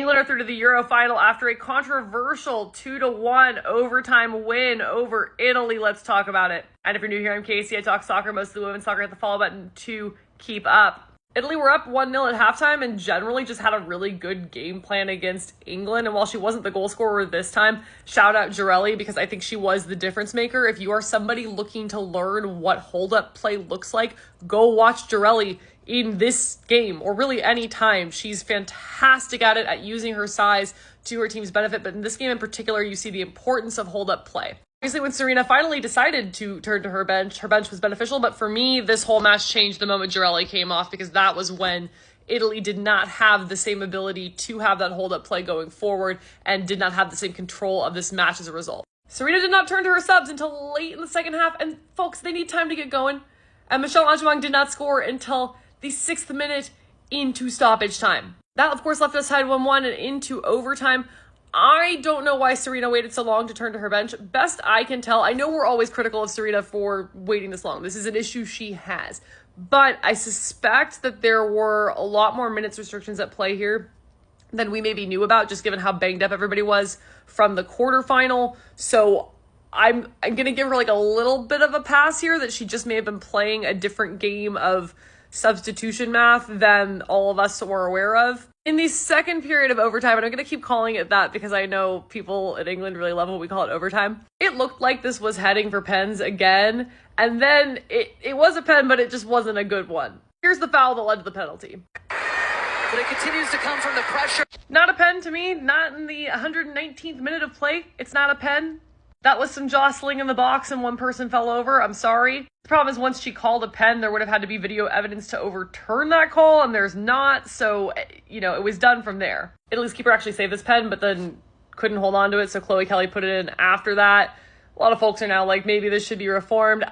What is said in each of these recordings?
England are through to the Euro final after a controversial 2-1 overtime win over Italy. Let's talk about it. And if you're new here, I'm Casey. I talk soccer, most of the women's soccer. Hit the follow button to keep up. Italy were up 1-0 at halftime and generally just had a really good game plan against England. And while she wasn't the goal scorer this time, shout out Girelli because I think she was the difference maker. If you are somebody looking to learn what hold-up play looks like, go watch Girelli in this game or really any time. She's fantastic at it, at using her size to her team's benefit. But in this game in particular, you see the importance of hold-up play. Obviously, when Sarina finally decided to turn to her bench was beneficial. But for me, this whole match changed the moment Girelli came off because that was when Italy did not have the same ability to have that hold-up play going forward and did not have the same control of this match as a result. Sarina did not turn to her subs until late in the second half. And folks, they need time to get going. And Michelle Agyemang did not score until the 6th minute into stoppage time. That, of course, left us tied 1-1 and into overtime. I don't know why Sarina waited so long to turn to her bench. Best I can tell, I know we're always critical of Sarina for waiting this long. This is an issue she has. But I suspect that there were a lot more minutes restrictions at play here than we maybe knew about, just given how banged up everybody was from the quarterfinal. So I'm going to give her like a little bit of a pass here that she just may have been playing a different game of substitution math than all of us were aware of. In the second period of overtime, and I'm going to keep calling it that because I know people in England really love when we call it overtime, it looked like this was heading for pens again, and then it was a pen, but it just wasn't a good one. Here's the foul that led to the penalty. But it continues to come from the pressure. Not a pen to me, not in the 119th minute of play. It's not a pen. That was some jostling in the box and one person fell over. I'm sorry. The problem is once she called a pen, there would have had to be video evidence to overturn that call, and there's not. So, it was done from there. Italy's keeper actually saved this pen, but then couldn't hold on to it, so Chloe Kelly put it in after that. A lot of folks are now like, maybe this should be reformed.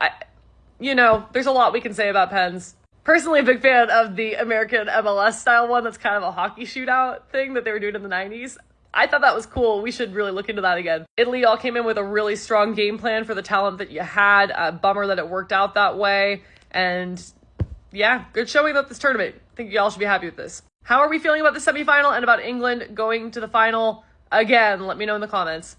There's a lot we can say about pens. Personally, a big fan of the American MLS style one that's kind of a hockey shootout thing that they were doing in the 90s. I thought that was cool. We should really look into that again. Italy all came in with a really strong game plan for the talent that you had. Bummer that it worked out that way. And yeah, good showing about this tournament. I think y'all should be happy with this. How are we feeling about the semifinal and about England going to the final? Again, let me know in the comments.